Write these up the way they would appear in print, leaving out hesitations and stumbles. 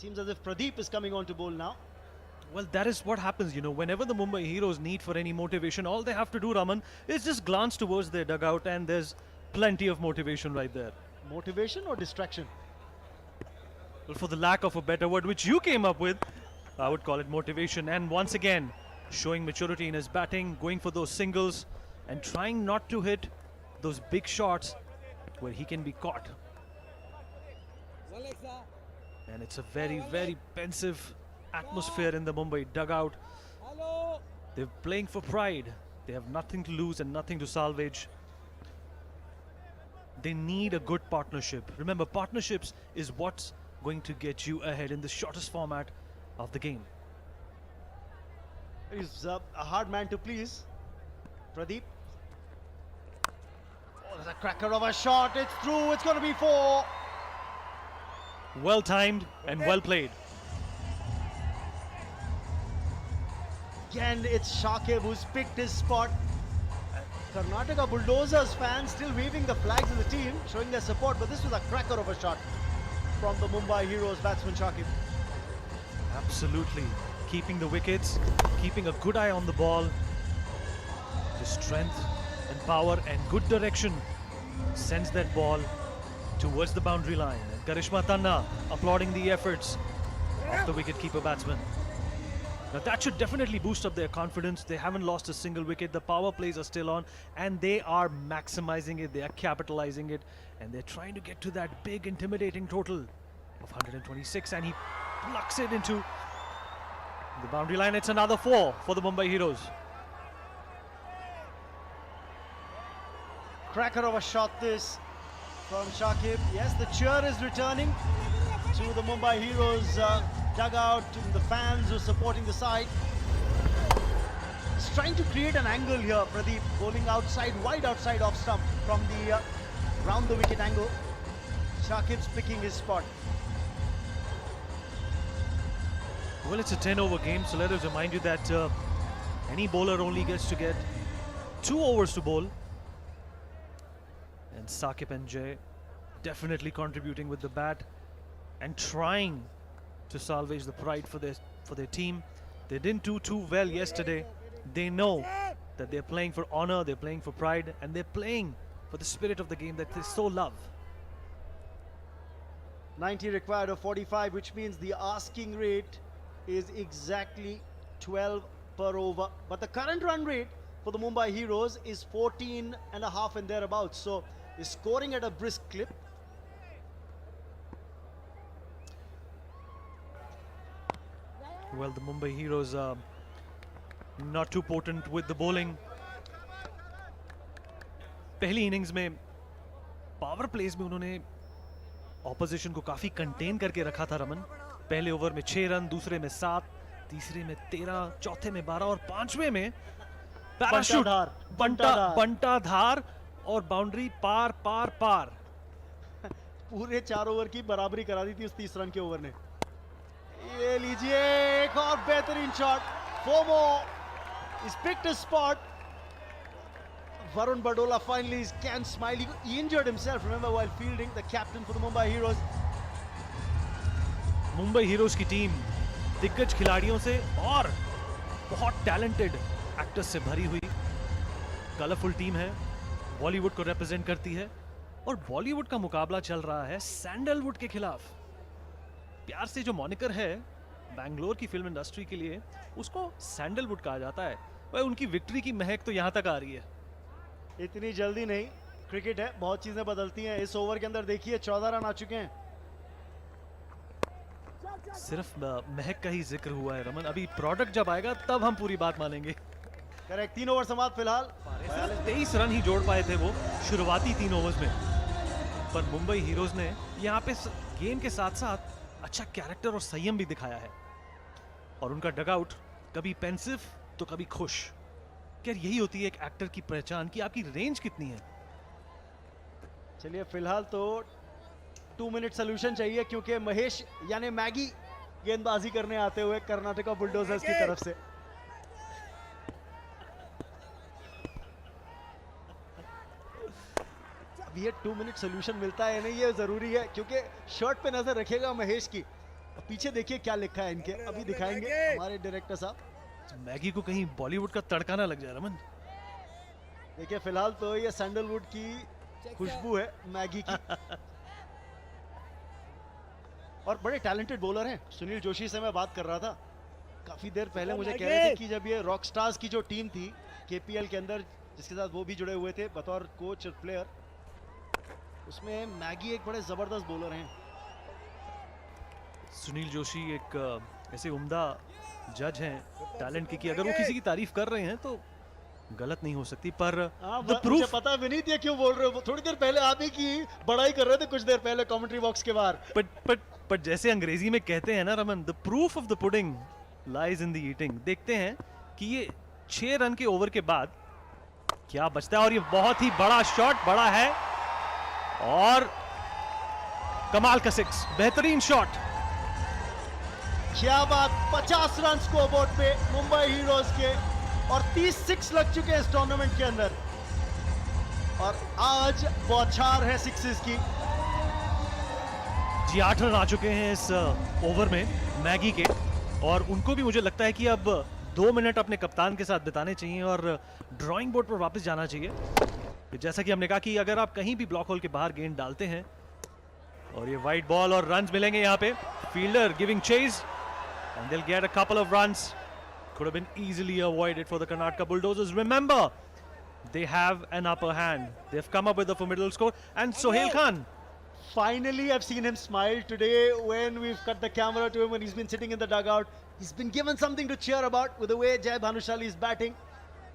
Seems as if Pradeep is coming on to bowl now. Well, that is what happens, whenever the Mumbai Heroes need for any motivation, all they have to do, Raman, is just glance towards their dugout and there's plenty of motivation right there. Motivation or distraction? Well, for the lack of a better word, which you came up with, I would call it motivation. And once again, showing maturity in his batting, going for those singles and trying not to hit those big shots where he can be caught. And it's a very, very pensive atmosphere in the Mumbai dugout. They're playing for pride. They have nothing to lose and nothing to salvage. They need a good partnership. Remember, partnerships is what's going to get you ahead in the shortest format of the game. He's a hard man to please. Pradeep. Oh, there's a cracker of a shot. It's through. It's going to be 4. Well timed and well played. Again, it's Shakib who's picked his spot. Karnataka Bulldozers fans still waving the flags of the team, showing their support, but this was a cracker of a shot from the Mumbai Heroes batsman Shakib. Absolutely. Keeping the wickets, keeping a good eye on the ball. The strength and power and good direction sends that ball towards the boundary line. And Karishma Tanna applauding the efforts of the wicket-keeper batsman. Now that should definitely boost up their confidence. They haven't lost a single wicket. The power plays are still on and they are maximizing it. They are capitalizing it and they're trying to get to that big intimidating total of 126 and he plucks it into the boundary line. It's another 4 for the Mumbai Heroes. Cracker of a shot this from Shakib. Yes, the cheer is returning to the Mumbai Heroes dugout, to the fans who are supporting the side. He's trying to create an angle here, Pradeep, bowling outside, wide outside off stump from the round the wicket angle. Shakib's picking his spot. Well, it's a 10-over game, so let us remind you that any bowler only gets to get 2 overs to bowl. And Sakib and Jay definitely contributing with the bat and trying to salvage the pride for their team. They didn't do too well yesterday. They know that they're playing for honor, they're playing for pride, and they're playing for the spirit of the game that they so love. 90 required of 45, which means the asking rate is exactly 12 per over. But the current run rate for the Mumbai Heroes is 14.5 and thereabouts. So they're scoring at a brisk clip. Well, the Mumbai Heroes are not too potent with the bowling. पहली innings में power place में उन्होंने opposition को काफी contain करके रखा था रमन. पहले ओवर में 6 रन, दूसरे में 7, तीसरे में 13, चौथे में 12 और पांचवें में पैराशूट बंटा धार और बाउंड्री पार पार पार. पूरे 4 ओवर की बराबरी करा दी थी उस 30 रन के ओवर ने. ये लीजिए एक और बेहतरीन shot. 4 more. He's picked his spot. Varun Badola finally can smile. He injured himself, remember, while fielding, the captain for the Mumbai Heroes. Mumbai heroes की टीम दिग्गज खिलाड़ियों से और बहुत टैलेंटेड एक्टर्स से भरी हुई कलरफुल टीम है. बॉलीवुड को रिप्रेजेंट करती है और बॉलीवुड का मुकाबला चल रहा है सैंडलवुड के खिलाफ. प्यार से जो मॉनिकर है बैंगलोर की फिल्म इंडस्ट्री के लिए, उसको सैंडलवुड कहा जाता है. वह उनकी विक्ट्री की महक तो यहां तक आ रही है. इतनी जल्दी नहीं, क्रिकेट है, बहुत चीजें बदलती हैं. इस ओवर के अंदर देखिए 14 रन आ चुके हैं. सिर्फ महक का ही जिक्र हुआ है रमन. अभी प्रोडक्ट जब आएगा तब हम पूरी बात मानेंगे. करेक्ट. 3 ओवर समाप्त फिलहाल. 23 रन ही जोड़ पाए थे वो शुरुआती 3 ओवर्स में. पर मुंबई हीरोज ने यहाँ पे गेम के साथ साथ अच्छा कैरेक्टर और संयम भी दिखाया है. और उनका डगआउट कभी पेंसिव तो कभी खुश. क्या यही होती है एक एक्टर की पहचान कि आपकी रेंज कितनी है. चलिए फिलहाल तो 2 मिनट सोल्यूशन चाहिए, क्योंकि महेश यानी मैगी गेंदबाजी करने आते हुए कर्नाटका बुलडोजर्स की तरफ से. अब ये 2 मिनट सोल्यूशन मिलता है नहीं, ये जरूरी है, क्योंकि शर्ट पे नजर रखेगा महेश की पीछे देखिए क्या लिखा है इनके, अभी दिखाएंगे हमारे डायरेक्टर साहब। मैगी को कहीं बॉलीवुड का तड़का ना लग जाए रमन। देखिए फिलहाल तो ये सैंडलवुड की खुशबू है मैगी की। और बड़े टैलेंटेड बॉलर हैं। सुनील जोशी से मैं बात कर रहा था काफी देर पहले, मुझे कह रहे थे कि जब ये रॉक स्टार्स की जो टीम थी केपीएल के अंदर, जिसके साथ वो भी जुड़े हुए थे बतौर कोच और प्लेयर, उसमें मैगी एक बड़े जबरदस्त बॉलर हैं। सुनील जोशी एक ऐसे उम्दा जज हैं टैलेंट की कि अगर वो किसी की तारीफ कर रहे हैं तो गलत नहीं हो सकती। पर मुझे प्रूफ पता भी नहीं था क्यों बोल रहे हो, थोड़ी देर पहले आप ही की बड़ाई कर रहे थे कुछ देर पहले कमेंट्री बॉक्स के बाहर। बट जैसे अंग्रेजी में कहते हैं ना Raman, the proof of the pudding lies in the eating. देखते हैं कि ये 6 रन के ओवर के बाद क्या बचता है। और ये बहुत ही बड़ा शॉट, बड़ा है और कमाल का 6, बेहतरीन शॉट। क्या बात, 50 रन स्कोरबोर्ड पे मुंबई हीरोज के, और 30 6 लग चुके हैं इस टूर्नामेंट के अंदर, और आज बौछार है सिक्सेस की। जी 8 रन आ चुके हैं इस ओवर में मैगी के, और उनको भी मुझे लगता है कि अब 2 मिनट अपने कप्तान के साथ बिताने चाहिए और ड्राइंग बोर्ड पर वापस जाना चाहिए। जैसा कि हमने कहा कि अगर आप कहीं भी ब्लॉक होल के बाहर गेंद डालते हैं, और ये वाइड बॉल और रन्स मिलेंगे यहाँ पे, fielder giving chase and they'll get a couple of runs. Could have been easily avoided for the Karnataka Bulldozers. Remember, they have an upper hand. They've come up with a formidable score. And Sohail Khan. Finally, I've seen him smile today when we've cut the camera to him when he's been sitting in the dugout. He's been given something to cheer about with the way Jai Bhanushali is batting.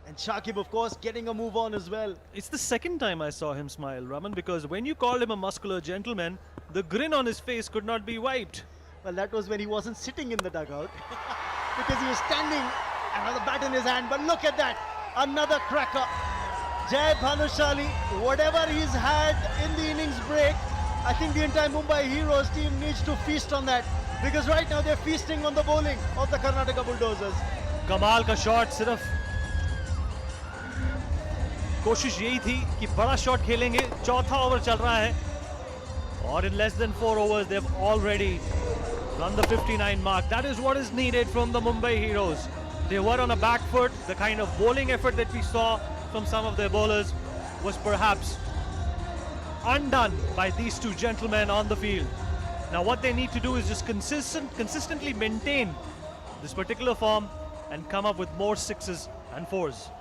And Shakib, of course, getting a move on as well. It's the second time I saw him smile, Raman, because when you called him a muscular gentleman, the grin on his face could not be wiped. Well, that was when he wasn't sitting in the dugout because he was standing, another bat in his hand. But look at that, another cracker. Jai Bhanushali, whatever he's had in the innings break, I think the entire Mumbai Heroes team needs to feast on that, because right now they're feasting on the bowling of the Karnataka Bulldozers. कमाल का shot, सिर्फ कोशिश यही थी कि बड़ा shot खेलेंगे। चौथा ओवर चल रहा है और in less than 4 overs they've already run the 59 mark. That is what is needed from the Mumbai Heroes. They were on a back foot. The kind of bowling effort that we saw from some of their bowlers was perhaps undone by these two gentlemen on the field. Now what they need to do is just consistently maintain this particular form and come up with more 6s and 4s.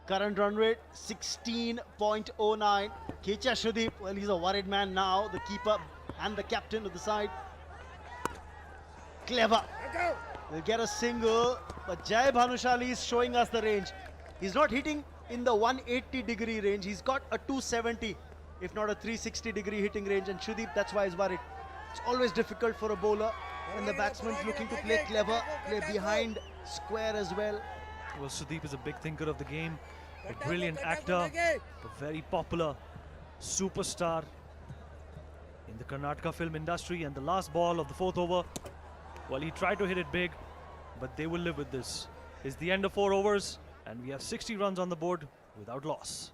Current run rate 16.09. Kecha Shudip, well, he's a worried man now, the keeper and the captain of the side. Clever. They'll get a single, but Jai Bhanushali is showing us the range. He's not hitting in the 180-degree range. He's got a 270, if not a 360-degree hitting range. And Shudip, that's why he's worried. It's always difficult for a bowler when the batsman's looking to play clever, play behind square as well. Well, Sudeep is a big thinker of the game, a brilliant actor, a very popular superstar in the Karnataka film industry. And the last ball of the 4th over, well, he tried to hit it big, but they will live with this. It's the end of 4 overs, and we have 60 runs on the board without loss.